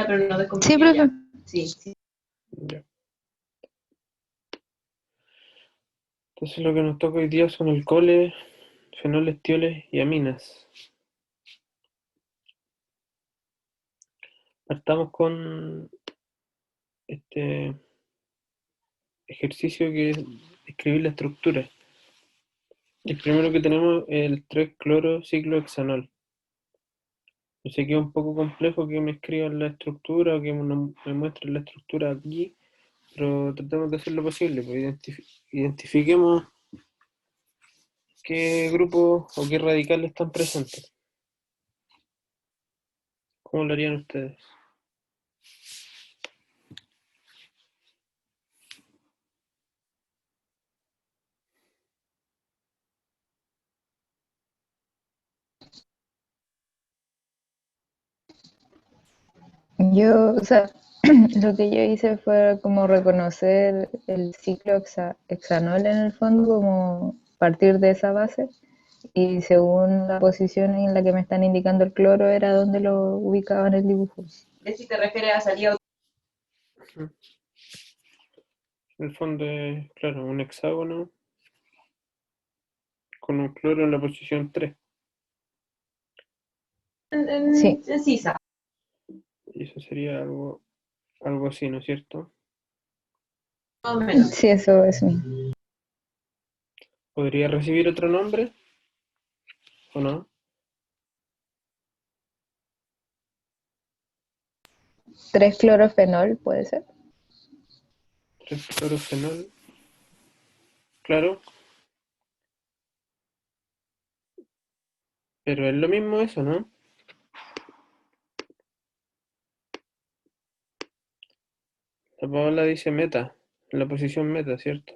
completa, pero no de Sí, profe. Sí, sí. Ya. Entonces lo que nos toca hoy día son alcoholes, fenoles, tioles y aminas. Partamos con este ejercicio que es escribir la estructura. El primero que tenemos es el 3-cloro-ciclohexanol. Yo sé que es un poco complejo que me escriban la estructura o que me muestren la estructura aquí, pero tratemos de hacer lo posible, pues identifiquemos qué grupos o qué radicales están presentes. ¿Cómo lo harían ustedes? Yo, o sea, lo que yo hice fue como reconocer el ciclo hexanol en el fondo, como partir de esa base, y según la posición en la que me están indicando el cloro era donde lo ubicaba en el dibujo. ¿Es si te refieres a salida? En el fondo es, claro, un hexágono con un cloro en la posición 3. Sí. En Sisa. Y eso sería algo así, ¿no es cierto? Más o menos. Sí, eso es mío. ¿Podría recibir otro nombre o no? 3-clorofenol, puede ser. 3-clorofenol. Claro, pero es lo mismo eso, ¿no? La Paola dice meta, en la posición meta, ¿cierto?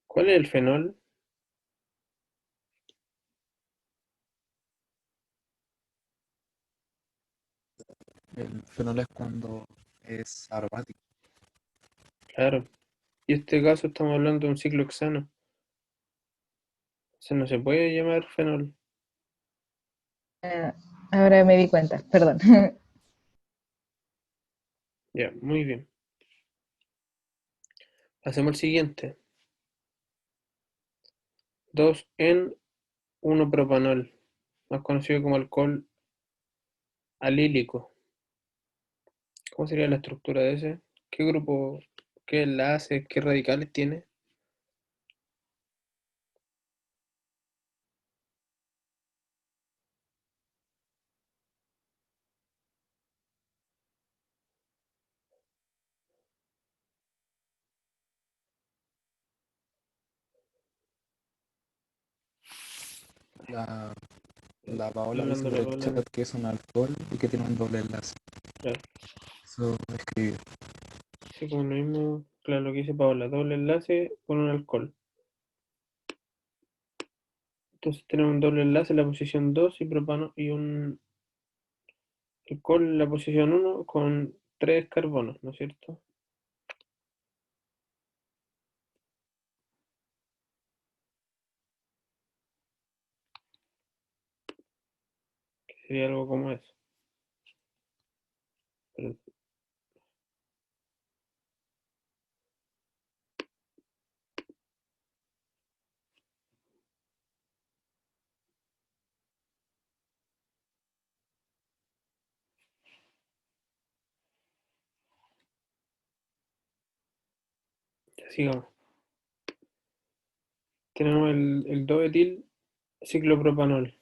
¿Cuál es el fenol? El fenol es cuando es aromático. Claro. Y en este caso estamos hablando de un ciclohexano. O sea, no se puede llamar fenol. Ahora me di cuenta, perdón. Ya, muy bien. Hacemos el siguiente. 2-en-1-propanol, más conocido como alcohol alílico. ¿Cómo sería la estructura de ese? ¿Qué grupo, qué enlaces, qué radicales tiene? La, la Paola dice Hablando por la el Paola. chat que es un alcohol y que tiene un doble enlace. Claro. Eso escribí. Sí, como lo mismo, claro, lo que dice Paola, doble enlace con un alcohol. Entonces tenemos un doble enlace en la posición 2 y propano y un alcohol en la posición 1 con 3 carbonos, ¿no es cierto? Que sería algo como eso. Pero ya sigamos. Tenemos el 2-etil ciclopropanol.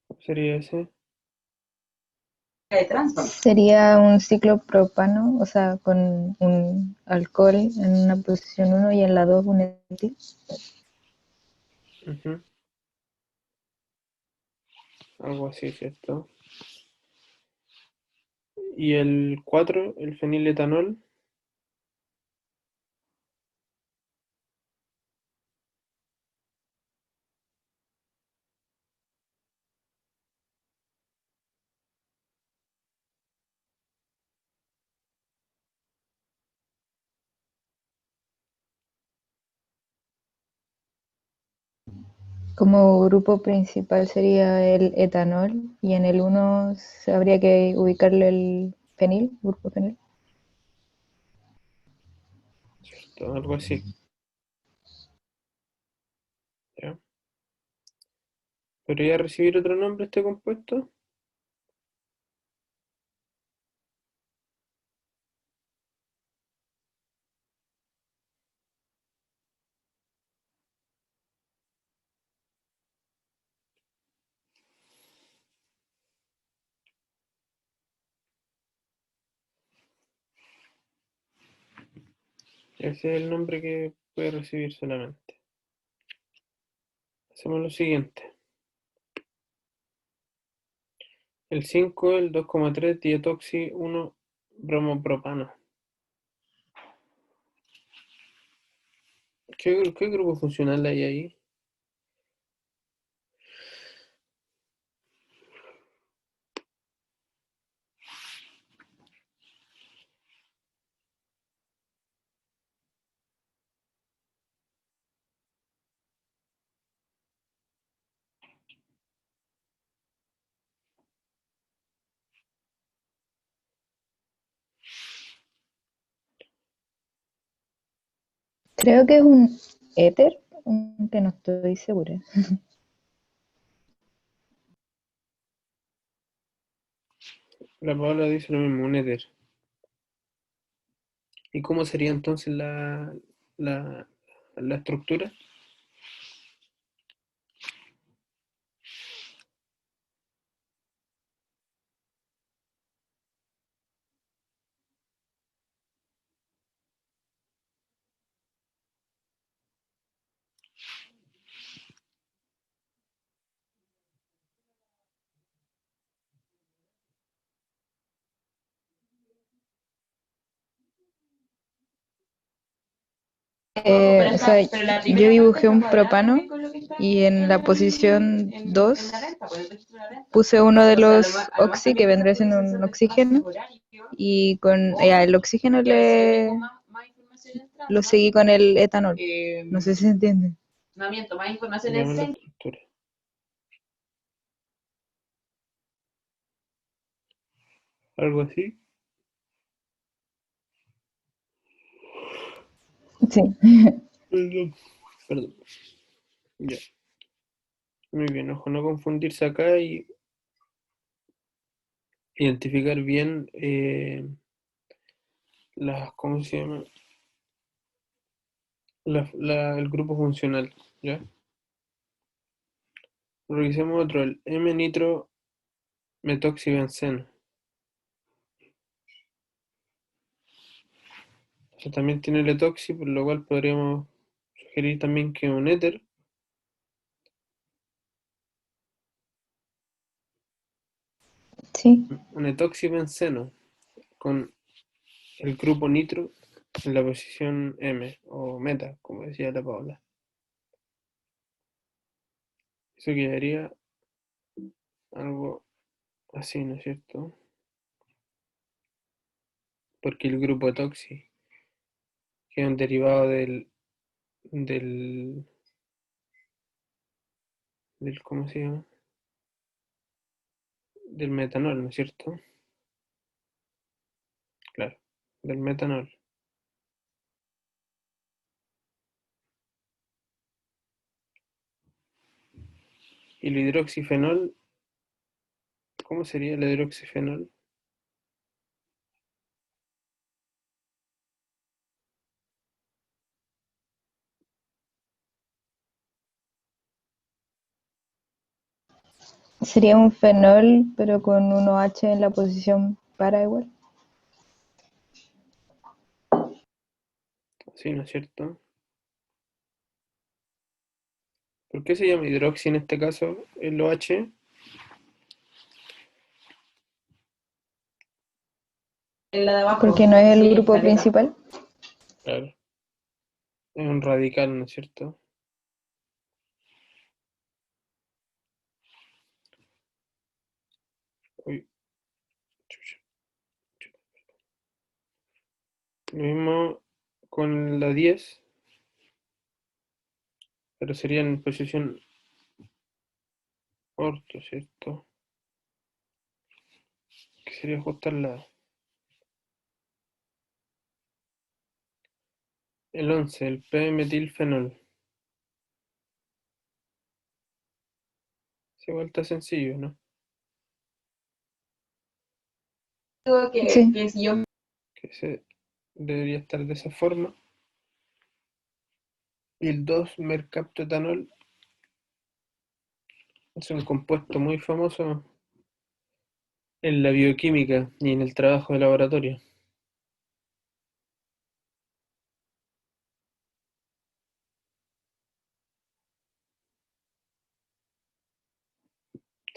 ¿Cuál sería ese? De trans. Sería un ciclopropano, o sea, con un alcohol en una posición 1 y en la 2 un etil. Ujú. Algo así, ¿cierto? Y el 4, el feniletanol. Como grupo principal sería el etanol y en el uno habría que ubicarle el fenil, grupo fenil. ¿cierto? Algo así. ¿Ya? ¿Podría recibir otro nombre este compuesto? Ese es el nombre que puede recibir solamente. Hacemos lo siguiente. El 5, el 2,3 dietoxi 1 bromopropano. ¿Qué grupo funcional hay ahí? Creo que es un éter, que no estoy segura. La Paula dice lo mismo, un éter. ¿Y cómo sería entonces la estructura? O sea, yo dibujé un propano y en la posición 2 puse uno de los oxi, que vendría siendo un oxígeno, y con el oxígeno lo seguí con el etanol. No sé si se entiende. No miento, más información en Veamos la C. estructura. Algo así. Sí. Perdón. Perdón. Ya. Muy bien, ojo, no confundirse acá y identificar bien ¿cómo se llama? El grupo funcional, ¿ya? Revisemos otro, el M-nitro-metoxibenceno. O sea, también tiene el etoxi, por lo cual podríamos sugerir también que un éter, Sí. un etoxibenceno con el grupo nitro en la posición M o meta, como decía la Paula. Eso quedaría algo así, ¿no es cierto? Porque el grupo etoxi, que es un derivado del, ¿cómo se llama? Del metanol, ¿no es cierto? Claro, del metanol. Y el hidroxifenol, ¿cómo sería el hidroxifenol? Sería un fenol, pero con un OH en la posición para igual. Sí, ¿no es cierto? ¿Por qué se llama hidroxi en este caso el OH? En la de abajo. Porque no es el Sí, grupo caleta. principal. Claro, es un radical, ¿no es cierto? Uy, chucha, chucha. Lo mismo con la 10, pero sería en posición Orto, ¿cierto? Que sería justo al lado. El 11, el P-metilfenol. Se vuelta sencillo, ¿no? Digo Sí. que si yo Que debería estar de esa forma. Y el 2, mercaptoetanol, es un compuesto muy famoso en la bioquímica y en el trabajo de laboratorio.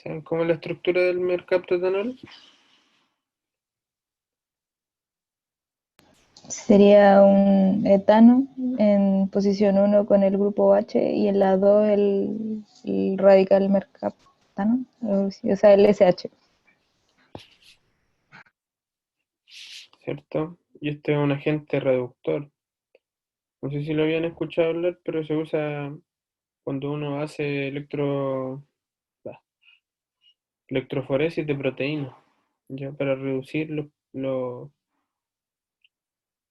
¿Saben cómo es la estructura del mercaptoetanol? Sería un etano en posición 1 con el grupo H y en la 2 el radical mercaptano, o sea, el SH. ¿Cierto? Y este es un agente reductor. No sé si lo habían escuchado hablar, pero se usa cuando uno hace electroforesis de proteínas, ya para reducir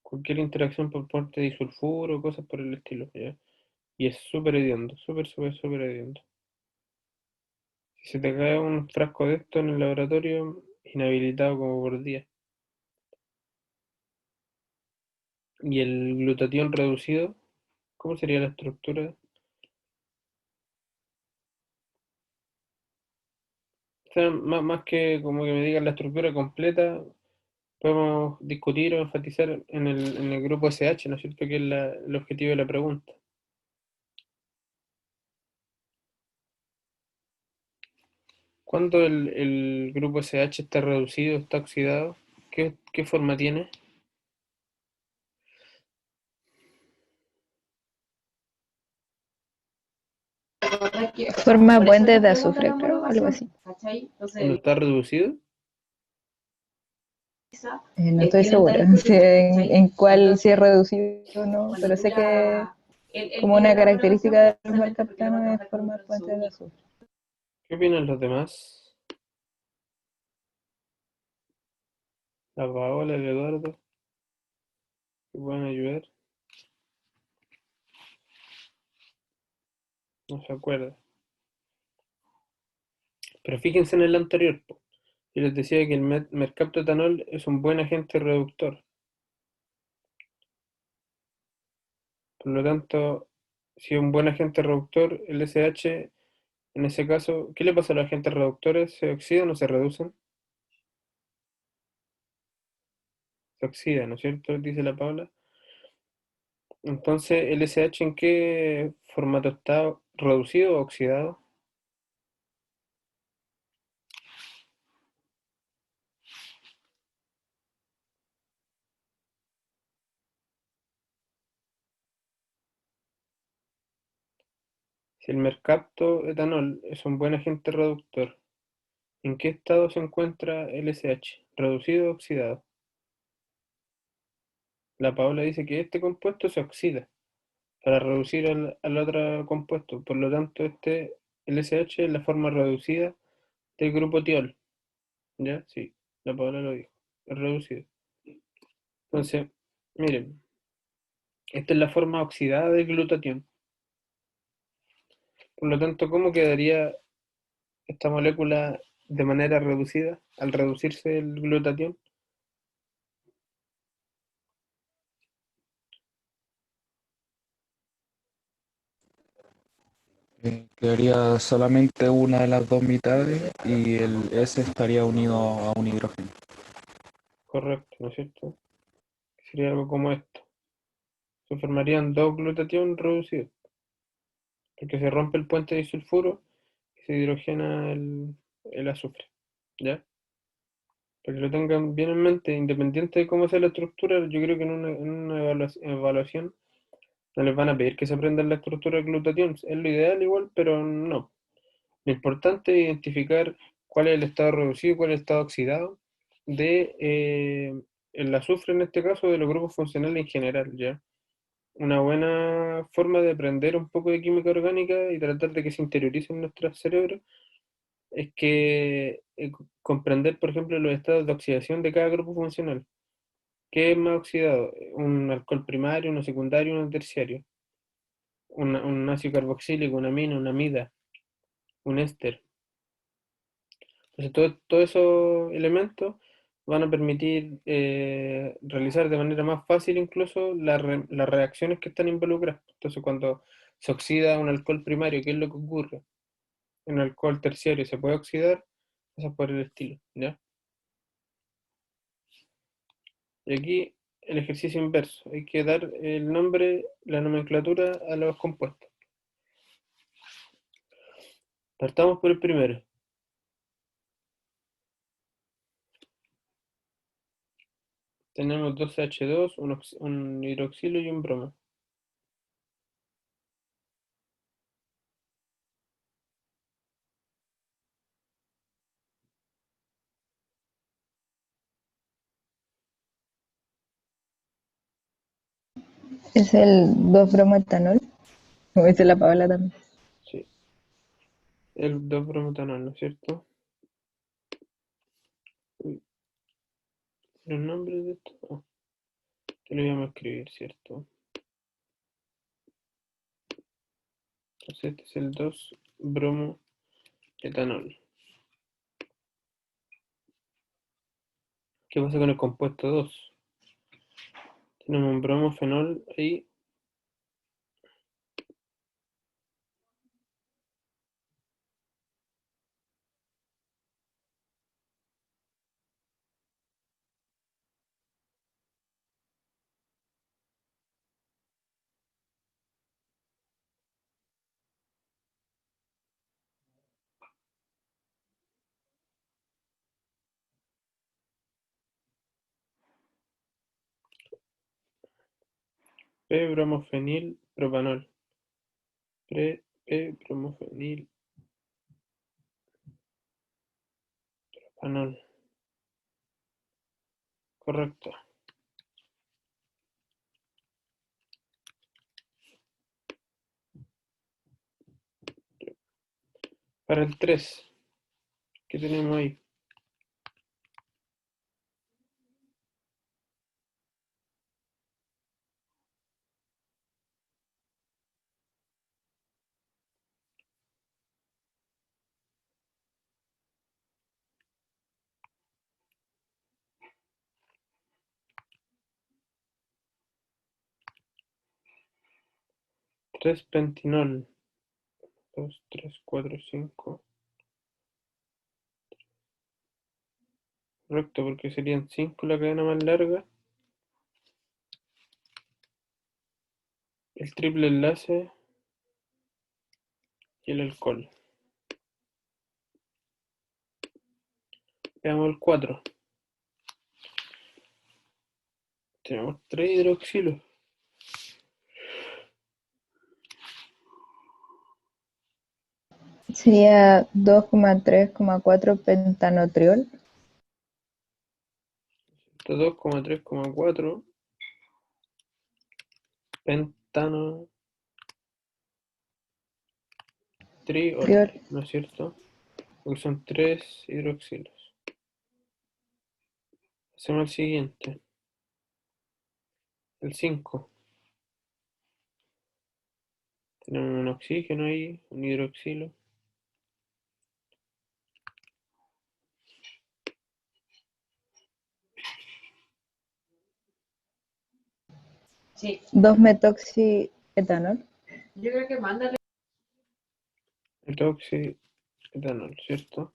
cualquier interacción por parte de disulfuro o cosas por el estilo, ¿ya? Y es súper hediondo, súper hediondo. Si se te cae un frasco de esto en el laboratorio, inhabilitado como por día. Y el glutatión reducido, ¿cómo sería la estructura? O sea, más que como que me digan la estructura completa, podemos discutir o enfatizar en el grupo SH, ¿no es cierto? Que es el objetivo de la pregunta. Cuando el grupo SH está reducido, está oxidado, ¿qué forma tiene? recordar que, o sea, Forma por eso puentes las de preguntas azufre, de creo, algo así. homologación, ¿cachai? Cuando Entonces, está reducido, No quieren estoy dar segura este si tema, ¿cachai? en cuál, si es Entonces, reducido o no, cuando pero tú sé que él como pide una la homologación característica de los precisamente porque le va a mercaptanos es tratar de formar encontrar su puentes de único. azufre. ¿qué opinan los demás? La Paola, el Eduardo, ¿que pueden ayudar? No se acuerda. Pero fíjense en el anterior, po. Yo les decía que el mercaptoetanol es un buen agente reductor. Por lo tanto, si es un buen agente reductor, el SH, en ese caso, ¿qué le pasa a los agentes reductores? ¿Se oxidan o se reducen? Se oxidan, ¿no es cierto? Dice la Paula. Entonces, ¿el SH en qué formato está? ¿Reducido o oxidado? Si el mercaptoetanol es un buen agente reductor, ¿en qué estado se encuentra el SH? ¿Reducido o oxidado? La Paola dice que este compuesto se oxida para reducir al otro compuesto. Por lo tanto, el SH es la forma reducida del grupo tiol. ¿Ya? Sí, la Paola lo dijo. Es reducido. Entonces, miren, esta es la forma oxidada del glutatión. Por lo tanto, ¿cómo quedaría esta molécula de manera reducida al reducirse el glutatión? Quedaría solamente una de las dos mitades y el S estaría unido a un hidrógeno. Correcto, ¿no es cierto? Sería algo como esto. Se formarían dos glutatión reducidos, porque se rompe el puente disulfuro y se hidrogena el azufre. ¿Ya? Para que lo tengan bien en mente, independiente de cómo sea la estructura, yo creo que en una evaluación no les van a pedir que se aprendan la estructura del glutatión. Es lo ideal igual, pero no. Lo importante es identificar cuál es el estado reducido y cuál es el estado oxidado de el azufre en este caso, de los grupos funcionales en general, ¿ya? Una buena forma de aprender un poco de química orgánica y tratar de que se interiorice en nuestro cerebro es que comprender, por ejemplo, los estados de oxidación de cada grupo funcional. ¿Qué es más oxidado? ¿Un alcohol primario, uno secundario, uno terciario? Un ácido carboxílico, una amina, una amida, un éster. Entonces, todos esos elementos van a permitir realizar de manera más fácil incluso las reacciones que están involucradas. Entonces, cuando se oxida un alcohol primario, ¿qué es lo que ocurre? Un alcohol terciario se puede oxidar, cosas por el estilo, ¿ya? Y aquí el ejercicio inverso. Hay que dar el nombre, la nomenclatura a los compuestos. Partamos por el primero. Tenemos dos CH2, un hidroxilo y un bromo. Es el 2-bromoetanol, como dice la Paola también. Sí, el 2-bromoetanol, ¿no es cierto? Uy, los nombres de esto. Te lo íbamos a escribir, ¿cierto? Entonces este es el 2-bromoetanol. ¿Qué pasa con el compuesto 2? Tenemos un bromofenol ahí. P-bromofenil propanol. P-bromofenil propanol. Correcto. Para el 3, ¿qué tenemos ahí? Tres pentinol. 2, 3, 4, 5. Correcto, porque serían 5 la cadena más larga. El triple enlace y el alcohol. Veamos el 4. Tenemos 3 hidroxilos. Sería 2,3,4 pentanotriol. 2,3,4 pentano triol, Triol. ¿no es cierto? Porque son 3 hidroxilos. Hacemos el siguiente. El 5. Tenemos un oxígeno ahí, un hidroxilo. Sí, 2-metoxietanol. yo creo que mándale. Hidroxietanol, ¿cierto?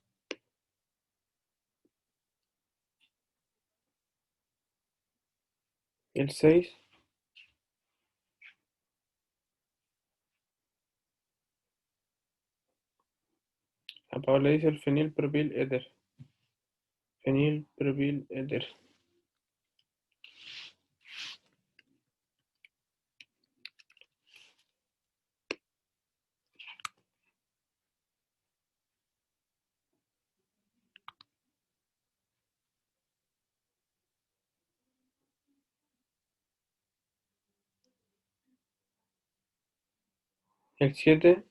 El 6. La Paula dice el fenilpropil éter. Fenilpropil éter. El 7.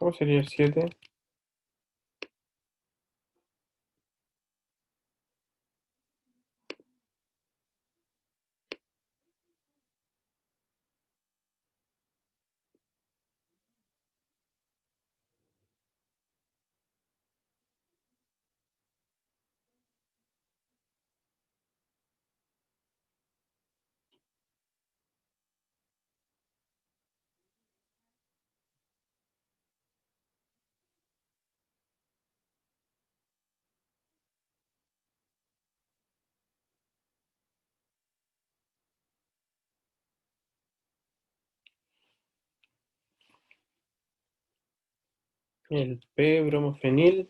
¿Cómo sería el 7? El P, bromofenil.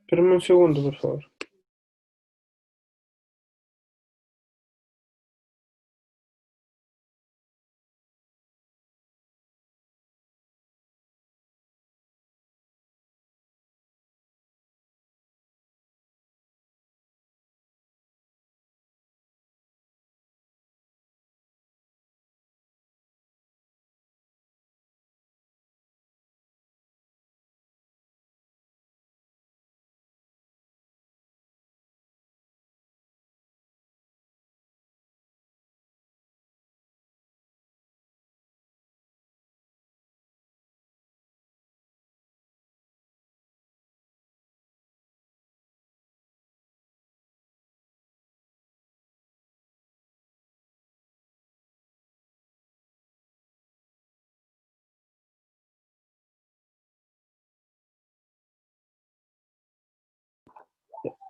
Espérame un segundo, por favor.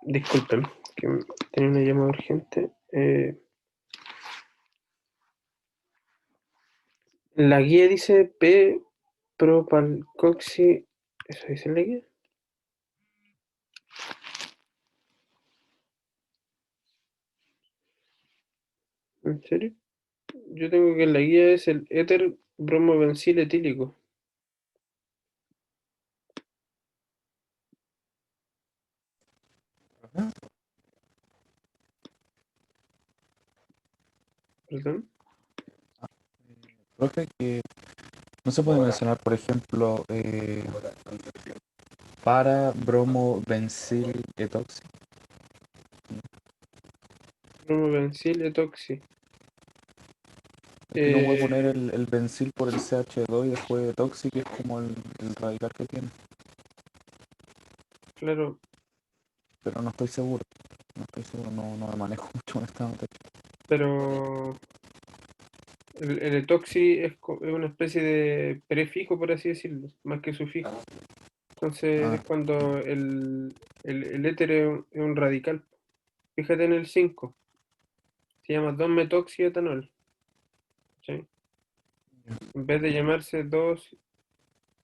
Disculpen, que tenía una llamada urgente. La guía dice P-propalcoxi. ¿Eso dice en la guía? ¿En serio? Yo tengo que en la guía es el éter bromobencil etílico. Ajá. ¿Perdón? Profe, que no se puede mencionar, por ejemplo, para bromo bencil etoxi. Bromobencil etoxi. Es que no puede poner el bencil por el CH2 y después etoxi, que es como el radical que tiene. Claro, Pero no estoy seguro. No estoy seguro, no me manejo mucho en esta materia. pero el etoxi es una especie de prefijo, por así decirlo, más que sufijo. Entonces Ah, es cuando el éter es un radical. Fíjate en el 5, se llama 2-metoxietanol, ¿sí? En vez de llamarse 2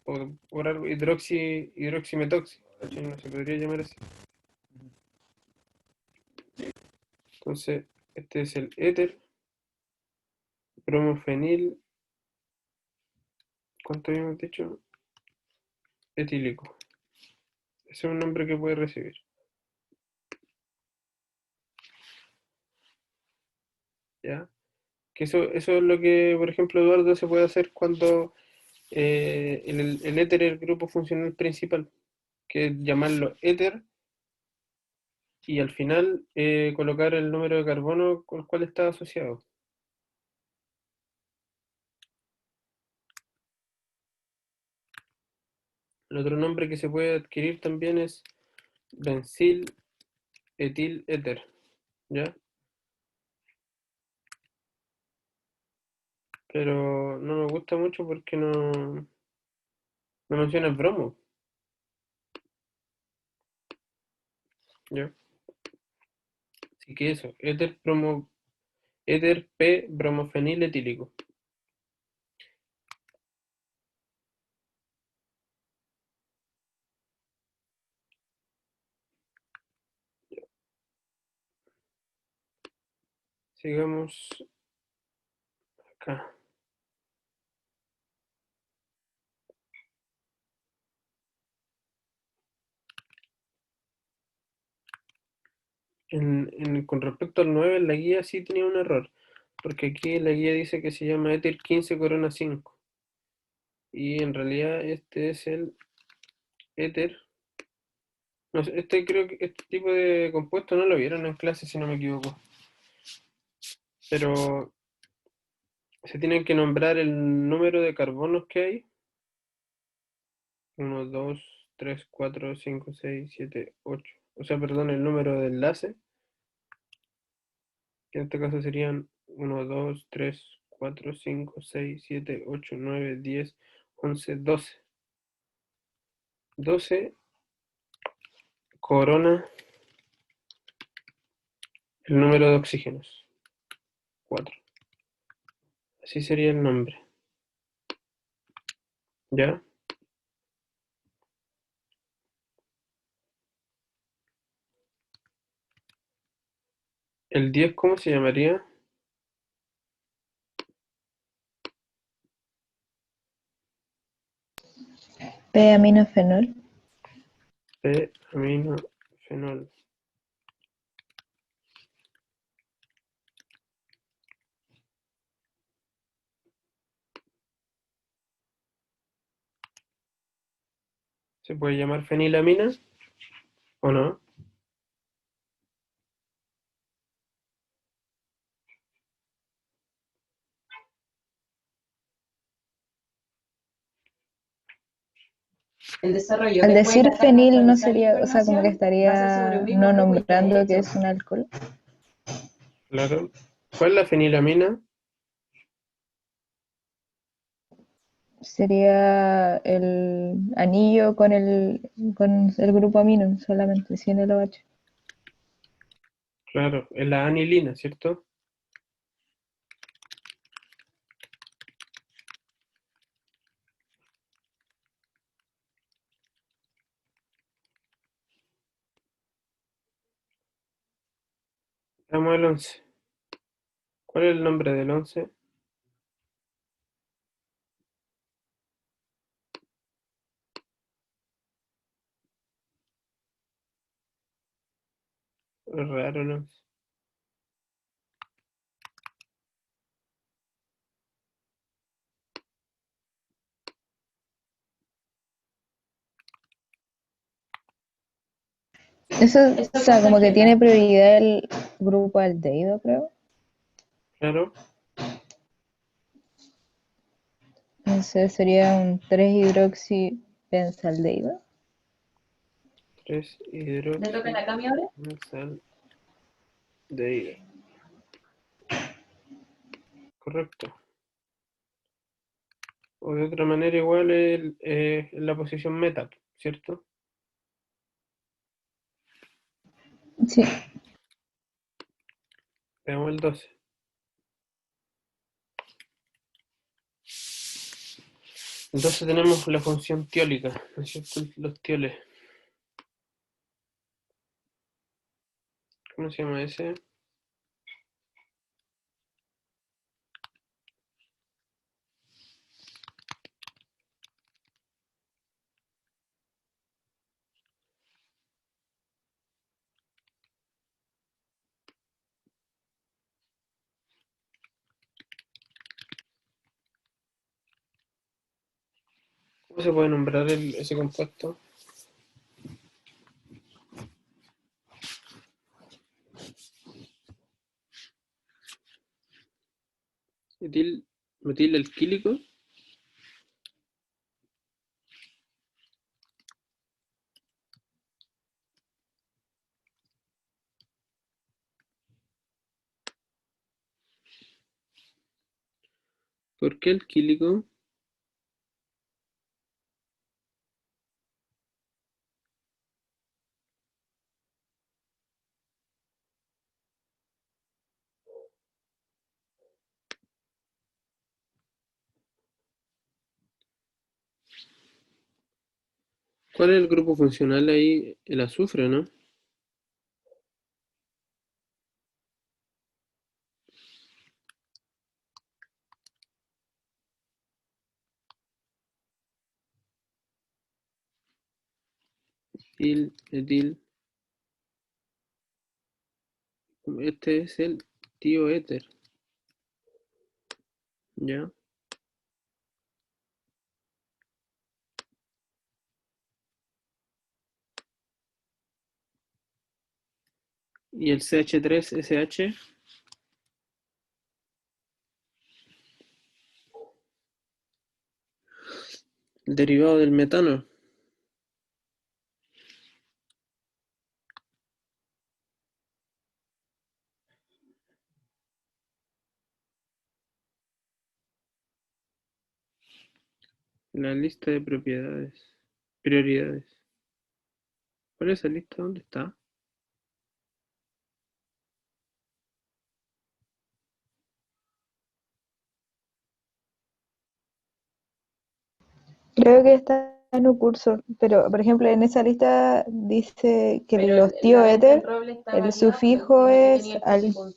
por algo hidroximetoxi, ¿sí? No se podría llamar así. Entonces, este es el éter, bromofenil, ¿cuánto habíamos dicho? Etílico. Ese es un nombre que puede recibir. ¿Ya? Que eso es lo que, por ejemplo, Eduardo se puede hacer cuando el éter es el grupo funcional principal, que es llamarlo éter y al final colocar el número de carbono con el cual está asociado. El otro nombre que se puede adquirir también es bencil etil éter, ¿ya? Pero no me gusta mucho porque no menciona el bromo, ¿ya? Así que eso, éter P bromofenil etílico. Sigamos acá. Con respecto al 9, en la guía sí tenía un error, porque aquí la guía dice que se llama éter 15 corona 5. Y en realidad este es el éter. No sé, creo que este tipo de compuesto no lo vieron en clase, si no me equivoco. Pero se tienen que nombrar el número de carbonos que hay. 1, 2, 3, 4, 5, 6, 7, 8. O sea, perdón, el número de enlace, que en este caso serían 1, 2, 3, 4, 5, 6, 7, 8, 9, 10, 11, 12. 12 corona el número de oxígenos. 4. Así sería el nombre. ¿Ya? El 10, ¿cómo se llamaría? P-aminofenol. P-aminofenol. ¿Se puede llamar fenilamina o no? El desarrollo. Al Después decir la tabla fenil no actualizar sería, o sea, como que información va a ser sobre estaría un mismo no grupo y ya nombrando que hecho. es un alcohol. Claro. ¿Cuál es la fenilamina? Sería el anillo con el grupo amino solamente, sin el OH. Claro, es la anilina, ¿cierto? Estamos el 11. ¿Cuál es el nombre del 11? Es raro el 11. Eso, o sea, como que tiene prioridad el grupo aldehído, creo. Claro, Entonces sería un 3-hidroxibenzaldehído. 3 ¿Le toca la Cami ahora? hidroxibenzaldehído. Correcto. O de otra manera igual es la posición meta, ¿cierto? Sí. Veamos el 12. Entonces tenemos la función tiólica, ¿no es cierto? Los tioles. ¿Cómo se llama ese? ¿Cómo se puede nombrar ese compuesto? Metil alquílico. ¿Por qué alquílico? ¿Cuál es el grupo funcional ahí? El azufre, ¿no? Etil. Este es el tío éter. ¿Ya? ¿Y el CH3SH? El derivado del metano. La lista de propiedades. Prioridades. ¿Cuál es esa lista? ¿Dónde está? Creo que está en un curso, pero por ejemplo en esa lista dice que Pero los la tío venta en éter, roble está el válida sufijo porque no es tenía el prefijo.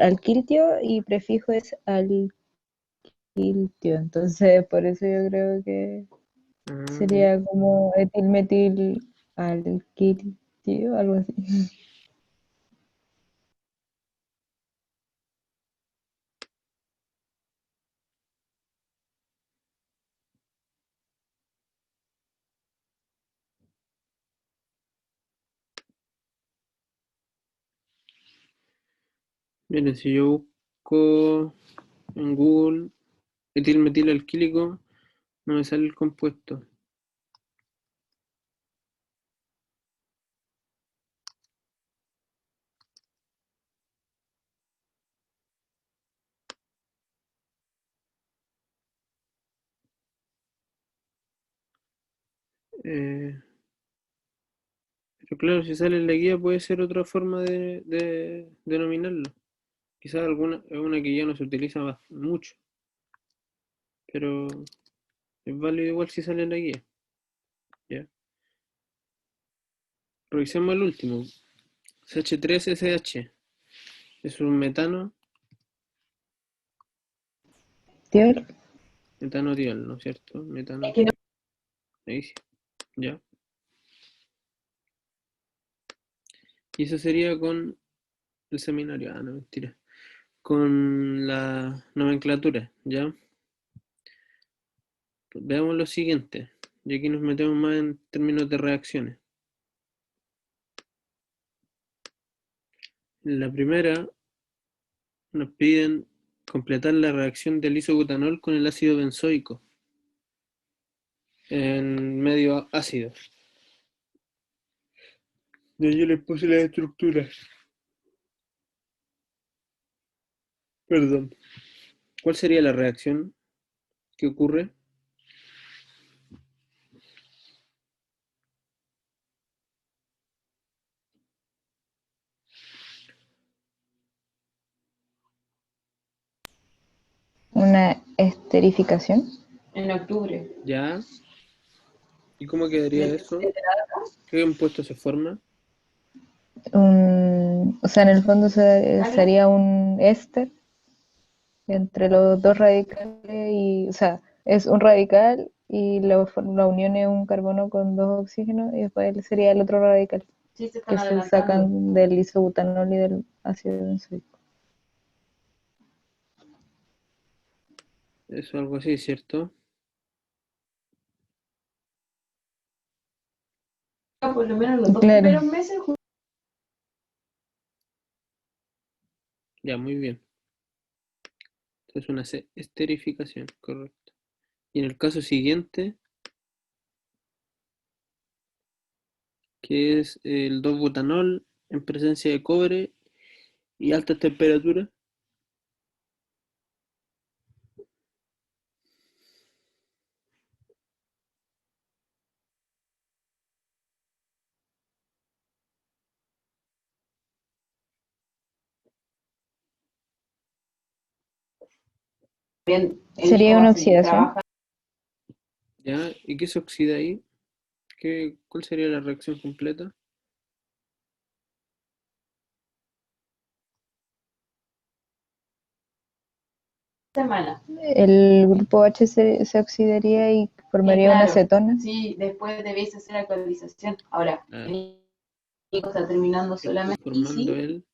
alquiltio y prefijo es alquiltio, entonces por eso yo creo que Ah, sería como etilmetil alquiltio, algo así. miren, si yo busco en Google etilmetil alquílico, no me sale el compuesto. Eh, pero claro, si sale en la guía puede ser otra forma de denominarlo. Quizás alguna es una que ya no se utiliza mucho, pero es válido igual si sale en la guía. ¿Ya? Revisemos el último. CH3SH. Es un metano, Tiol, metanotiol, ¿no es cierto? Es que no, Metanotiol. Ahí sí. Ya. Y eso sería con el seminario. Ah, no, mentira. Con la nomenclatura, ¿ya? Pues veamos lo siguiente. Y aquí nos metemos más en términos de reacciones. En la primera nos piden completar la reacción del isobutanol con el ácido benzoico en medio ácido. Y yo les puse las estructuras. Perdón. ¿Cuál sería la reacción que ocurre? una esterificación. en octubre. ¿Ya? ¿Y cómo quedaría eso? ¿Qué compuesto se forma? O sea, en el fondo sería un éster entre los dos radicales y, o sea, es un radical y la unión es un carbono con dos oxígenos y después sería el otro radical Sí, se que están se adelantando. sacan del isobutanol y del ácido benzoico. Eso, algo así, ¿cierto? Por lo menos los dos Claro, primeros meses. Ya, muy bien. Entonces una esterificación, correcto. Y en el caso siguiente, que es el 2-butanol en presencia de cobre y altas temperaturas. Él dijo, sería va una a seguir oxidación. trabajando. ¿Ya? ¿Y qué se oxida ahí? ¿Cuál sería la reacción completa? Semana. El grupo H se oxidaría y formaría una Claro, acetona. sí, después debéis hacer actualización. Ahora, Ah, el Nico está terminando estoy solamente y formando sí, el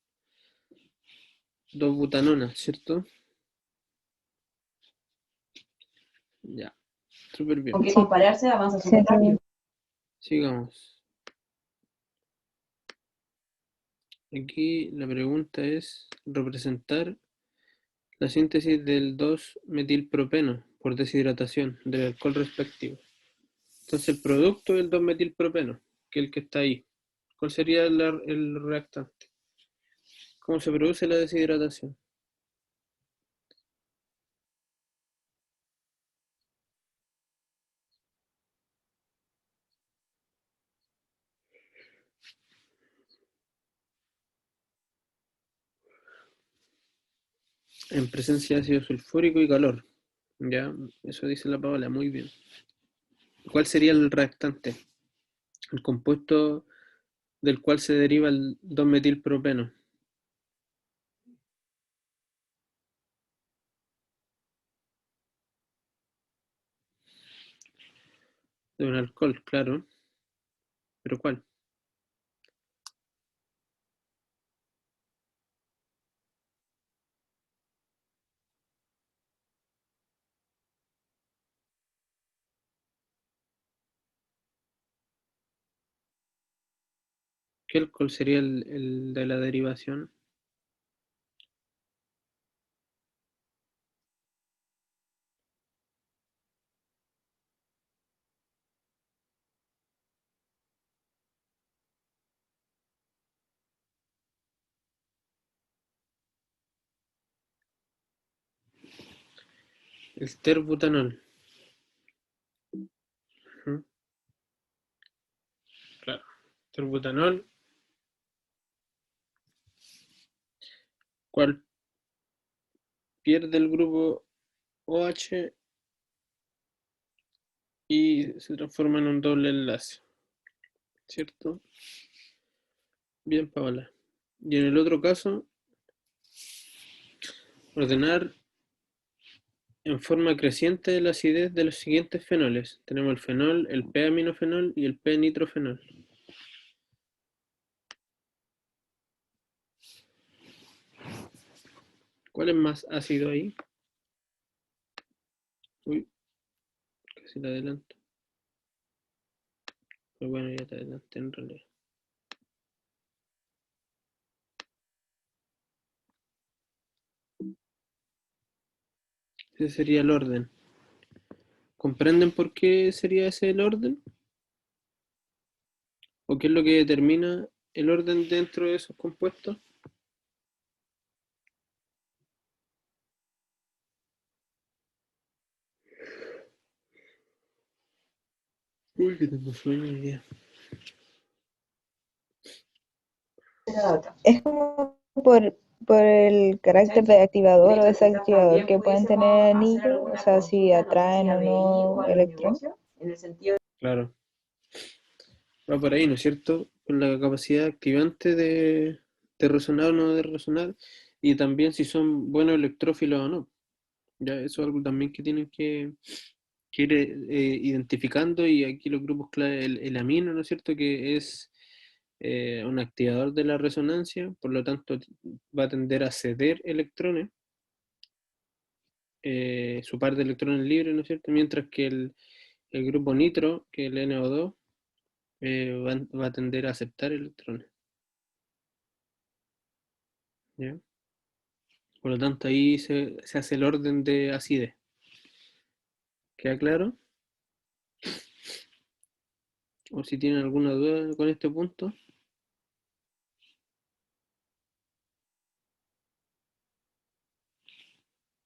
2-butanonas, ¿cierto? Ya, súper bien. con qué Sí. compararse avanza Sí, súper sí. rápido. Sigamos. Aquí la pregunta es representar la síntesis del 2-metilpropeno por deshidratación del alcohol respectivo. Entonces el producto del 2-metilpropeno, que es el que está ahí, ¿cuál sería el reactante? ¿Cómo se produce la deshidratación? En presencia de ácido sulfúrico y calor. Ya, eso dice la Paola, muy bien. ¿Cuál sería el reactante? El compuesto del cual se deriva el 2-metilpropeno. De un alcohol, claro. ¿Pero cuál? ¿Qué alcohol sería el de la derivación? El terbutanol. Ujú, claro. Terbutanol, ¿cuál pierde el grupo OH y se transforma en un doble enlace? ¿Cierto? Bien, Paola. Y en el otro caso, ordenar en forma creciente la acidez de los siguientes fenoles. Tenemos el fenol, el P-aminofenol y el P-nitrofenol. ¿Cuál es más ácido ahí? Uy, casi la adelanto. Pero bueno, ya te adelanté en realidad. Ese sería el orden. ¿Comprenden por qué sería ese el orden? ¿O qué es lo que determina el orden dentro de esos compuestos? Uy, que tengo sueño hoy día. Es como por el carácter de activador o desactivador que pueden tener anillos, o sea, si atraen o no electrones. En el sentido Claro, va por ahí, ¿no es cierto? Con la capacidad activante de resonar o no de resonar, y también si son buenos electrófilos o no. Ya, eso es algo también que tienen que ir identificando, y aquí los grupos clave, el amino, ¿no es cierto? Que es un activador de la resonancia, por lo tanto va a tender a ceder electrones, su par de electrones libres, ¿no es cierto? Mientras que el grupo nitro, que es el NO2, va a tender a aceptar electrones. ¿Ya? Por lo tanto, ahí se hace el orden de acidez. ¿Queda claro? O si tienen alguna duda con este punto,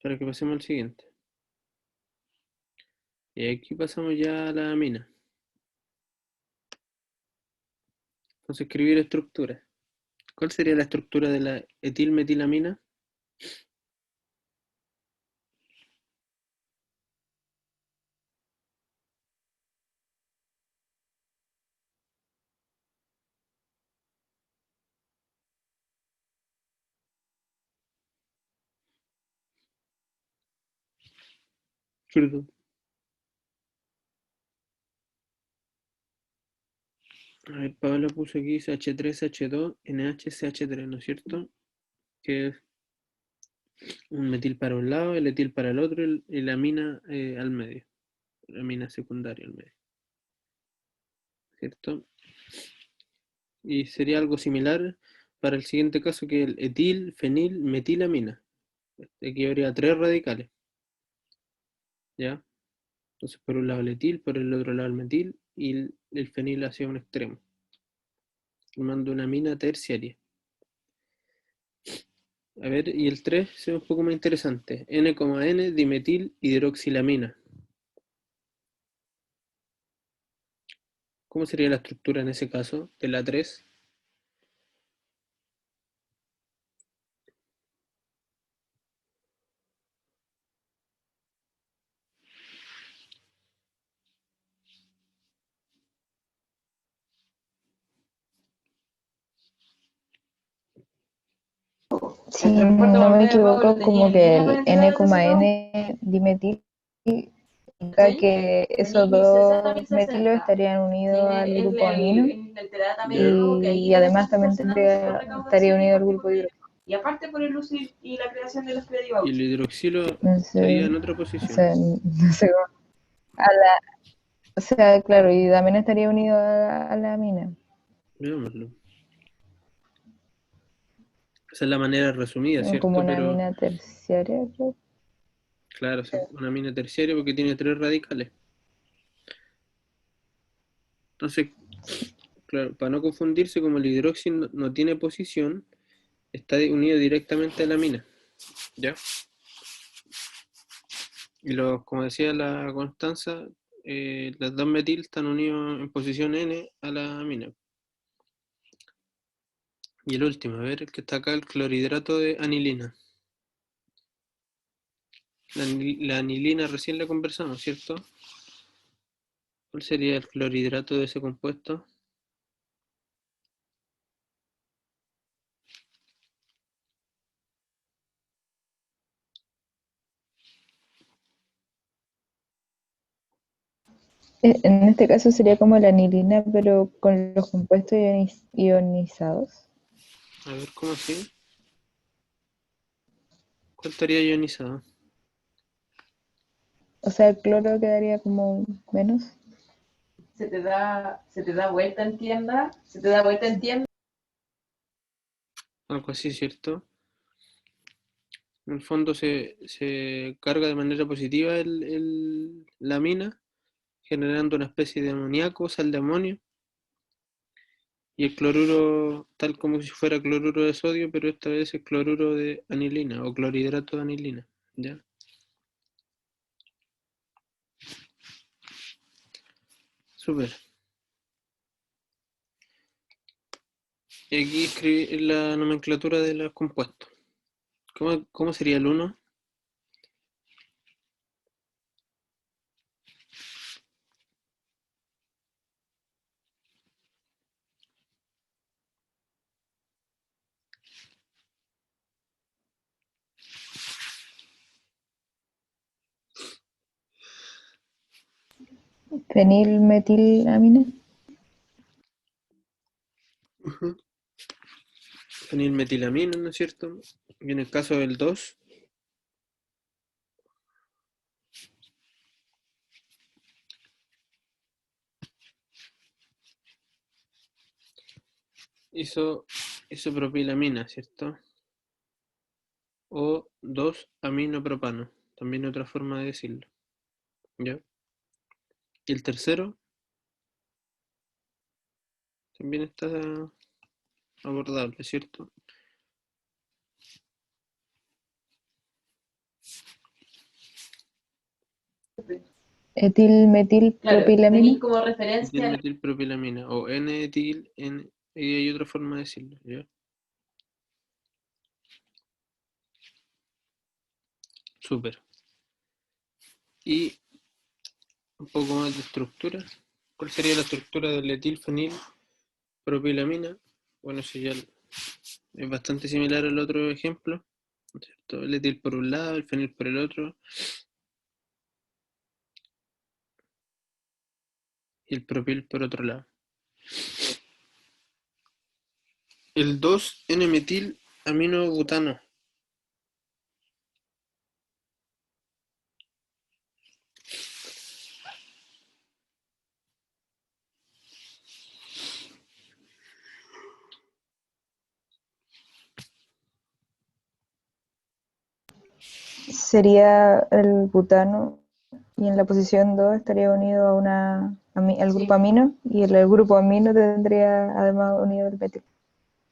para que pasemos al siguiente. Y aquí pasamos ya a la amina. Entonces, escribir estructura. ¿Cuál sería la estructura de la etilmetilamina? Perdón. A ver, Paola puso aquí H3H2, NHCH3, ¿no es cierto? Que es un metil para un lado, el etil para el otro y la amina al medio. La amina secundaria al medio. ¿Cierto? Y sería algo similar para el siguiente caso que el etil, fenil, metilamina. Aquí habría 3 radicales. ¿Ya? Entonces por un lado el etil, por el otro lado el metil y el fenil hacia un extremo, formando una amina terciaria. A ver, y el 3 es un poco más interesante. N,N dimetil hidroxilamina. ¿Cómo sería la estructura en ese caso de la 3? Si El transporte no me europeo de Pablo equivoco, tenía como en que línea el con el tratamiento N,N dimetil indica ¿sí? que esos Tenía 1060, dos metilos 1060. estarían unidos al Tiene grupo amino el tratamiento ¿Ya? que ahí y debe además estar también proporcionando esa estaría recaudación y unido al grupo hidrógeno. y aparte por el uso y la creación de los credit Y el vouchers. hidroxilo estaría Entonces, en otra o posición. sea, no sé, o sea, claro, y también estaría unido a la amina, Veámoslo. Esa es la manera resumida, como ¿cierto? una Pero amina terciaria, creo. claro, es una amina terciaria porque tiene 3 radicales. Entonces, claro, para no confundirse, como el hidróxido no tiene posición, está unido directamente a la amina. ¿Ya? Y como decía la Constanza, los dos metil están unidos en posición N a la amina. Y el último, a ver, el que está acá, el clorhidrato de anilina. La anilina recién la conversamos, ¿cierto? ¿Cuál sería el clorhidrato de ese compuesto? En este caso sería como la anilina, pero con los compuestos ionizados. A ver, ¿cómo así? ¿Cuál estaría ionizado? O sea, el cloro quedaría como menos. Se te da vuelta en tienda, se te da vuelta en tienda. Algo así, ¿cierto? En el fondo se carga de manera positiva la amina, generando una especie de amoníaco, sal de amonio, y el cloruro, tal como si fuera cloruro de sodio, pero esta vez es cloruro de anilina o clorhidrato de anilina. ¿Ya? Súper. Y aquí escribí la nomenclatura de los compuestos. ¿Cómo sería el uno? Fenilmetilamina. Fenilmetilamina, ¿no es cierto? Y en el caso del 2, isopropilamina, ¿cierto? O 2-aminopropano, también otra forma de decirlo. ¿Ya? Y el tercero también está abordable, ¿cierto? Claro, Etilmetilpropilamina. tenéis como referencia a Etilmetilpropilamina o N-etil, y hay otra forma de decirlo, ¿ya? Súper. Y un poco más de estructura. ¿Cuál sería la estructura del etilfenilpropilamina? Bueno, eso ya es bastante similar al otro ejemplo, ¿cierto? El etil por un lado, el fenil por el otro. y el propil por otro lado. El 2N-metil aminobutano. Sería el butano y en la posición 2 estaría unido a al Sí. grupo amino y el grupo amino tendría además unido el metil.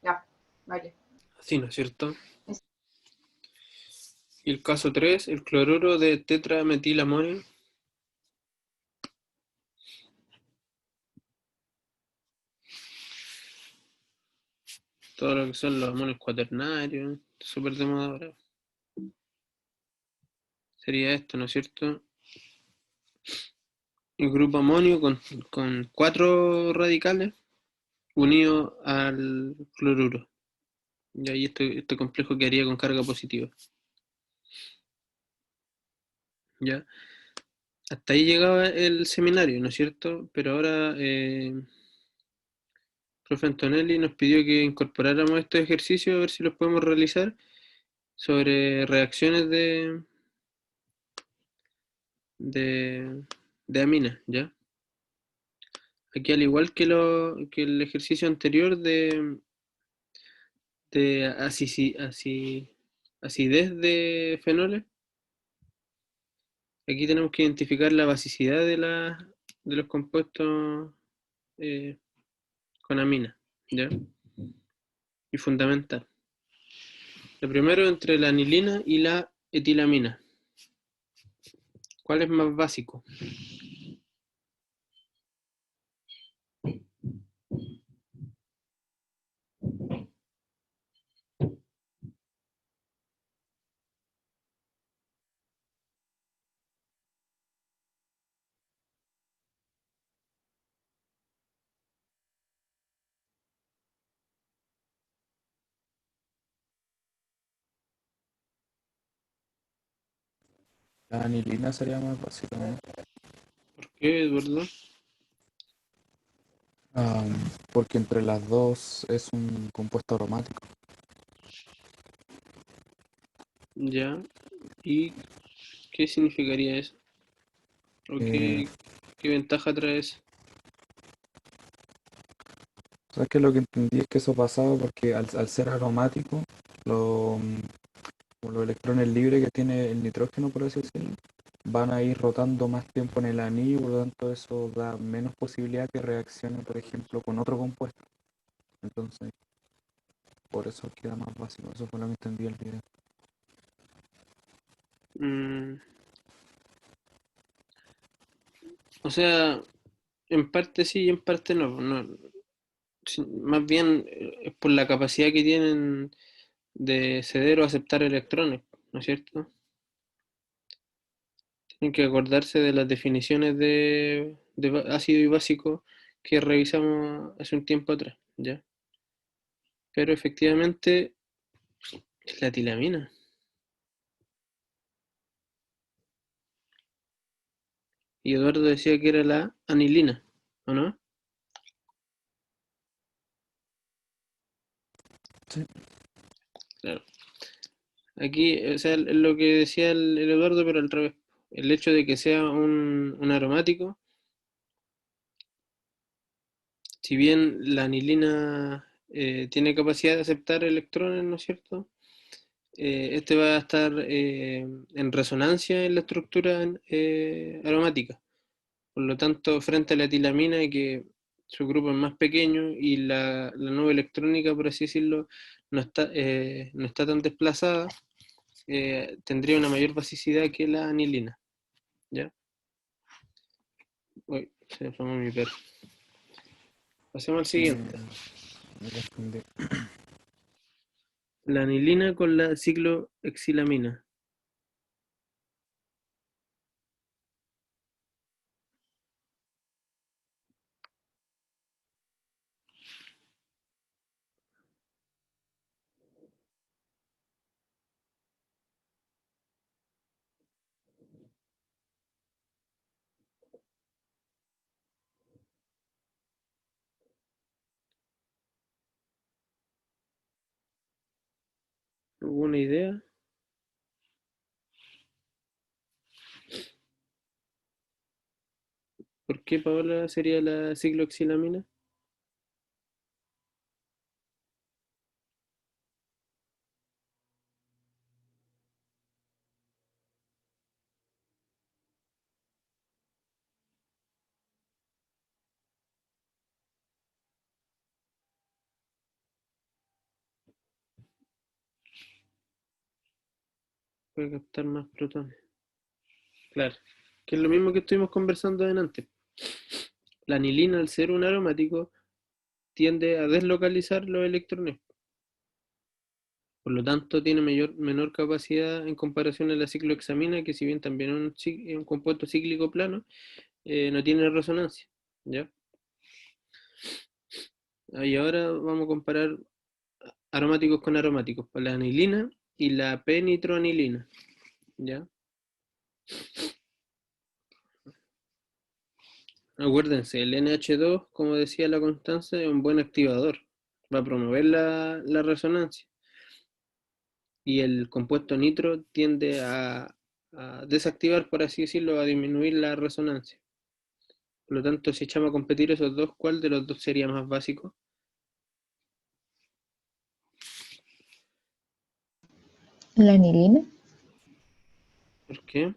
Ya, vale. Así, ¿no es cierto? Es- Y el caso 3, el cloruro de tetrametilamonio. Todo lo que son los amonios cuaternarios, súper de moda ahora. Sería esto, ¿no es cierto? El grupo amonio con 4 radicales unido al cloruro. Y ahí este complejo quedaría con carga positiva. ¿Ya? Hasta ahí llegaba el seminario, ¿no es cierto? Pero ahora profe Antonelli nos pidió que incorporáramos estos ejercicios a ver si los podemos realizar sobre reacciones de, de aminas, ¿ya? Aquí al igual que el ejercicio anterior de acidez de fenoles, aquí tenemos que identificar la basicidad de los compuestos eh, con amina, ¿ya? Y fundamental. Lo primero entre la anilina y la etilamina. ¿Cuál es más básico? La anilina sería más básica, ¿no? ¿Por qué, Eduardo? Porque entre las dos es un compuesto aromático. ¿Ya? ¿Y qué significaría eso? ¿O Eh, qué ventaja trae eso? ¿Sabes qué? Lo que entendí es que eso pasaba porque al ser aromático, lo, como los electrones libres que tiene el nitrógeno, por así decirlo, van a ir rotando más tiempo en el anillo, por lo tanto eso da menos posibilidad que reaccione, por ejemplo, con otro compuesto. Entonces, por eso queda más básico. Eso fue lo que entendí del video. Mm, o sea, en parte sí y en parte no. Sí, más bien es por la capacidad que tienen de ceder o aceptar electrones, ¿no es cierto? Tienen que acordarse de las definiciones de ácido y básico que revisamos hace un tiempo atrás, ¿ya? Pero efectivamente es la tilamina. Y Eduardo decía que era la anilina, ¿o no? Sí. Claro. Aquí, o sea, es lo que decía el Eduardo, pero al revés. El hecho de que sea un aromático, si bien la anilina tiene capacidad de aceptar electrones, ¿no es cierto? Este va a estar en resonancia en la estructura aromática. Por lo tanto, frente a la etilamina, que su grupo es más pequeño y la nube electrónica, por así decirlo, no está tan desplazada, tendría una mayor basicidad que la anilina. ¿Ya? Uy, se me fue mi perro. Pasemos al siguiente. Ya entendí. La anilina con la ciclohexilamina. ¿Alguna idea? ¿Por qué, Paola, sería la cicloxilamina? Puede captar más protones. Claro, que es lo mismo que estuvimos conversando antes. La anilina, al ser un aromático, tiende a deslocalizar los electrones. Por lo tanto, tiene menor capacidad en comparación a la ciclohexamina, que si bien también es un compuesto cíclico plano, no tiene resonancia. ¿Ya? Y ahora vamos a comparar aromáticos con aromáticos, pues la anilina y la p-nitroanilina. ¿Ya? Acuérdense, el NH2, como decía la Constanza, es un buen activador, va a promover la resonancia. Y el compuesto nitro tiende a desactivar, por así decirlo, a disminuir la resonancia. Por lo tanto, si echamos a competir esos dos, ¿cuál de los dos sería más básico? La anilina. ¿Por qué?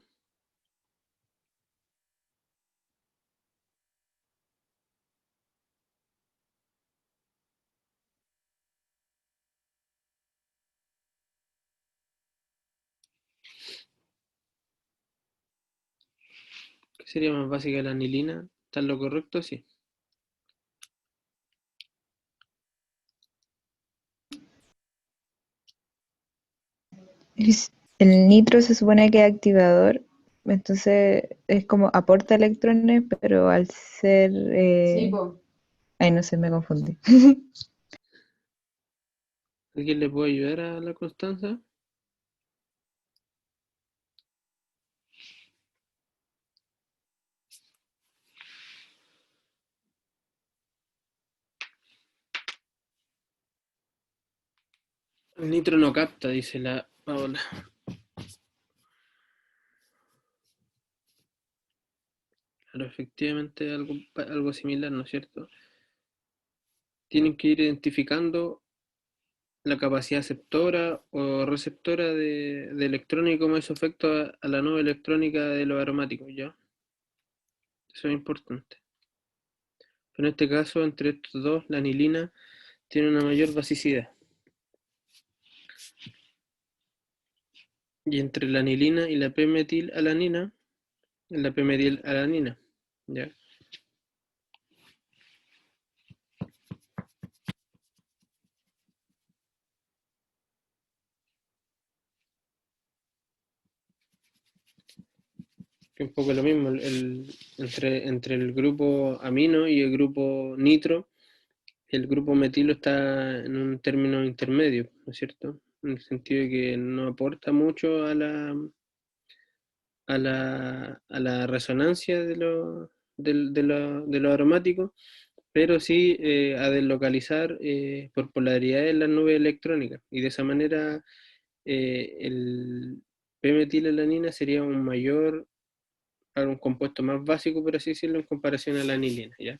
¿Qué sería más básica la anilina? ¿Está en lo correcto? Sí. El nitro se supone que es activador, entonces es como aporta electrones, pero al ser... Sí, pues. Ay, no sé, me confundí. ¿Alguien le puede ayudar a la Constanza? El nitro no capta, dice la Paola. Claro, efectivamente algo similar, ¿no es cierto? Tienen que ir identificando la capacidad aceptora o receptora de electrones y cómo eso afecta a la nube electrónica de los aromáticos, ¿ya? Eso es importante. Pero en este caso, entre estos dos, la anilina tiene una mayor basicidad. Y entre la anilina y la p-metilalanina, la p-metilalanina, ¿ya? Que un poco lo mismo, entre el grupo amino y el grupo nitro, el grupo metilo está en un término intermedio, ¿no es cierto? En el sentido de que no aporta mucho a la resonancia de lo aromático, pero sí a deslocalizar por polaridad en las nubes electrónicas. Y de esa manera el p-metilalanina sería un compuesto más básico, por así decirlo, en comparación a la anilina, ¿ya?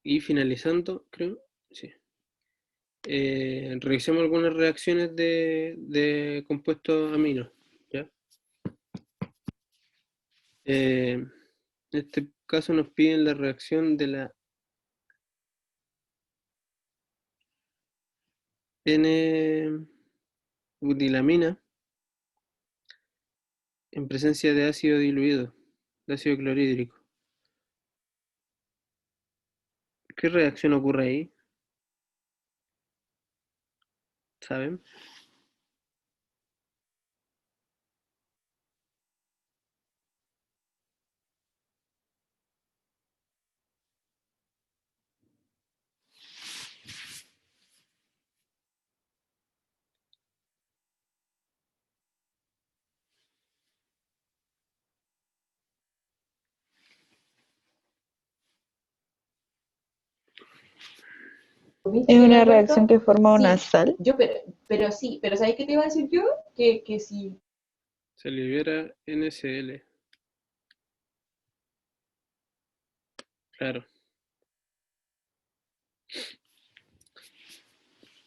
Y finalizando, creo, sí. Revisemos algunas reacciones de compuestos aminos, ¿ya? En este caso nos piden la reacción de la N-butilamina en presencia de ácido diluido, de ácido clorhídrico. ¿Qué reacción ocurre ahí? ¿Saben? ¿Comiste Es que una lo reacción encuentro? que forma una Sí, sal. pero sí, pero ¿sabes qué te iba a decir yo? Que si Se libera NCl. Claro.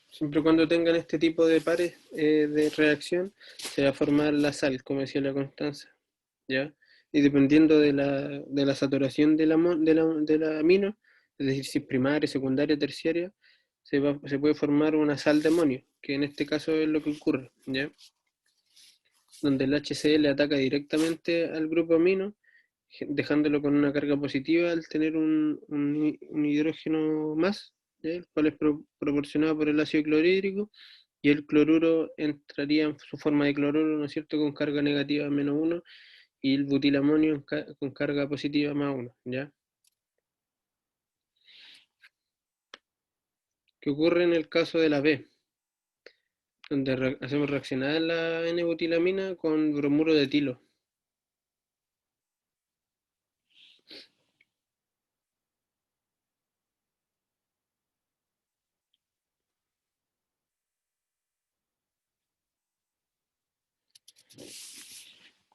Siempre cuando tengan este tipo de pares de reacción, se va a formar la sal, como decía la Constanza, ¿ya? Y dependiendo de la saturación de la amino, es decir, si es primaria, secundaria, terciaria, se puede formar una sal de amonio, que en este caso es lo que ocurre, ¿ya? Donde el HCl ataca directamente al grupo amino, dejándolo con una carga positiva al tener un hidrógeno más, ¿ya? El cual es proporcionado por el ácido clorhídrico, y el cloruro entraría en su forma de cloruro, ¿no es cierto?, con carga negativa -1, y el butilamonio con carga positiva +1, ¿ya? ¿Qué ocurre en el caso de la B? Donde hacemos reaccionar la N-butilamina con bromuro de etilo.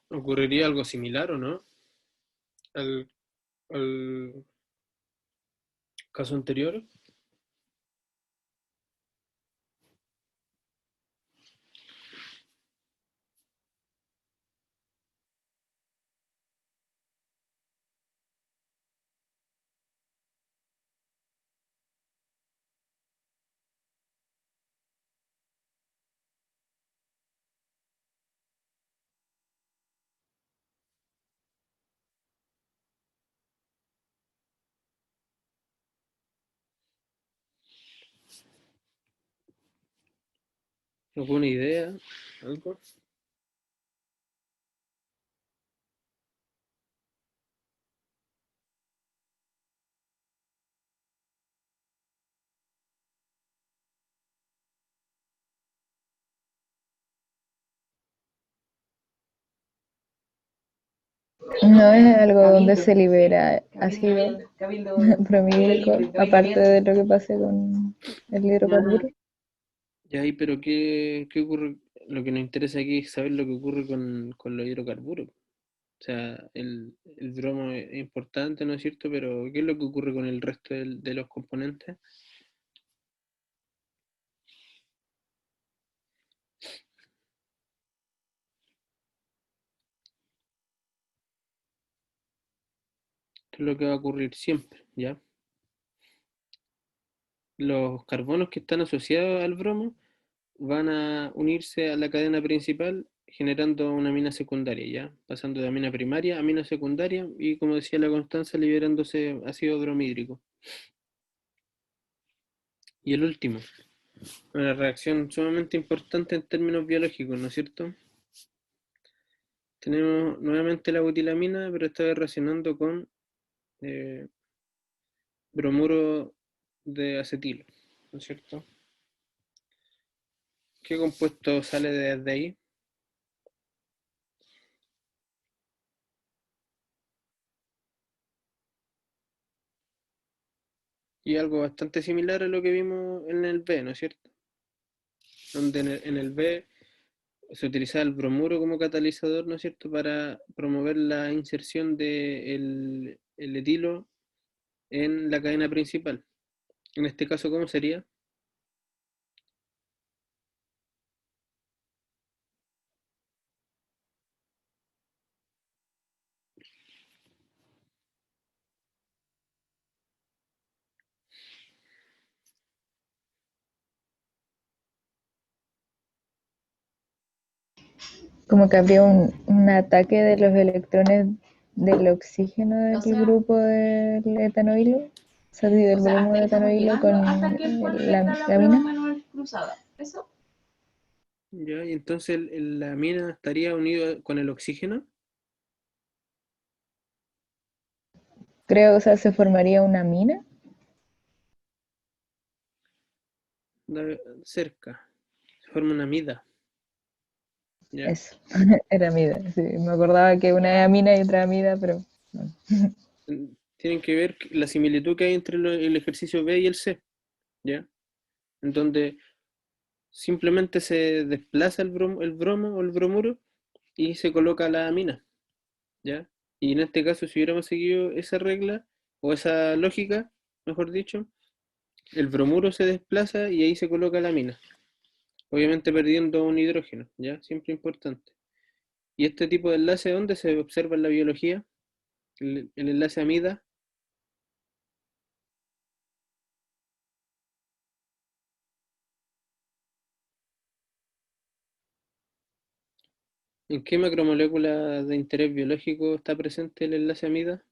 ¿Ocurriría algo similar o no al, al caso anterior? ¿Alguna idea? ¿Algo? No es algo donde Cabildo. se libera ácido Cabildo bromídico, libre, aparte abierto. de lo que pase con el hidrocarburo. Ya ahí, pero ¿qué ocurre? Lo que nos interesa aquí es saber lo que ocurre con los hidrocarburos. O sea, el bromo es importante, ¿no es cierto? Pero ¿qué es lo que ocurre con el resto de los componentes? Esto es lo que va a ocurrir siempre, ¿ya? Los carbonos que están asociados al bromo van a unirse a la cadena principal generando una amina secundaria, ¿ya? Pasando de amina primaria a amina secundaria y, como decía la Constanza, liberándose ácido bromhídrico. Y el último, una reacción sumamente importante en términos biológicos, ¿no es cierto? Tenemos nuevamente la butilamina, pero esta vez reaccionando con eh, bromuro de acetilo, ¿no es cierto? ¿Qué compuesto sale desde ahí? Y algo bastante similar a lo que vimos en el B, ¿no es cierto? Donde en el B se utiliza el bromuro como catalizador, ¿no es cierto?, para promover la inserción del el etilo en la cadena principal. En este caso, ¿cómo sería? Como que habría un ataque de los electrones del oxígeno del O sea, grupo del etanoilo, o sea, del O sea, bromo hasta de ahí estamos etanoilo con llegando hasta que el profe está la la prueba mina. manual cruzada. ¿Eso? Ya, y entonces la amina estaría unido con el oxígeno. Creo, o sea, se formaría una mina. Cerca, se forma una amida. ¿Ya? Eso, era mida. Sí, me acordaba que una era mina y otra amida, pero no. Tienen que ver la similitud que hay entre el ejercicio B y el C, ¿ya? En donde simplemente se desplaza el bromo o el bromuro y se coloca la amina, ¿ya? Y en este caso, si hubiéramos seguido esa regla, o esa lógica, mejor dicho, el bromuro se desplaza y ahí se coloca la amina. Obviamente perdiendo un hidrógeno, ¿ya? Siempre importante. ¿Y este tipo de enlace dónde se observa en la biología? El enlace amida. ¿En qué macromolécula de interés biológico está presente el enlace amida?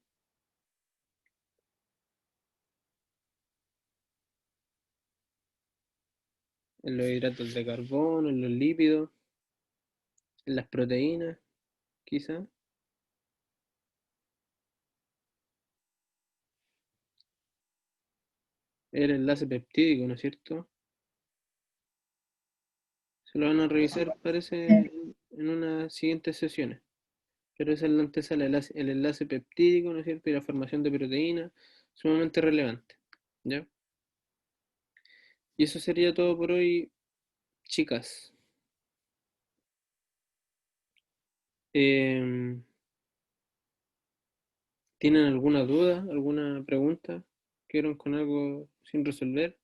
En los hidratos de carbono, en los lípidos, en las proteínas, quizá. El enlace peptídico, ¿no es cierto? Se lo van a revisar, parece, en unas siguientes sesiones. Pero esa es la antesala, el enlace peptídico, ¿no es cierto? Y la formación de proteínas, sumamente relevante, ¿ya? Y eso sería todo por hoy, chicas. Em, ¿Tienen alguna duda, alguna pregunta? ¿Quedaron con algo sin resolver?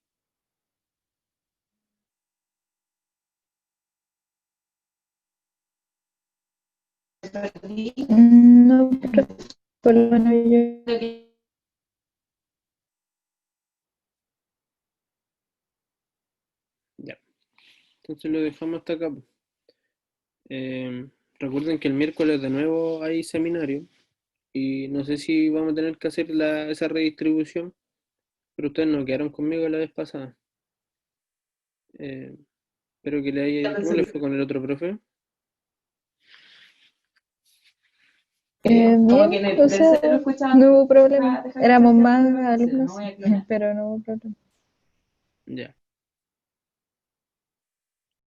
No, por lo menos yo. Ya. Entonces lo dejamos hasta acá. Recuerden que el miércoles de nuevo hay seminario y no sé si vamos a tener que hacer esa redistribución, pero ustedes no quedaron conmigo la vez pasada. Espero que le haya... ¿Cómo le fue con el otro profe? Como que en Bien, el o sea, tercero escuchaban no hubo cosas, problema. deja de Éramos hacer más pruebas, alumnos, no voy a clonar. pero no hubo problema. Ya.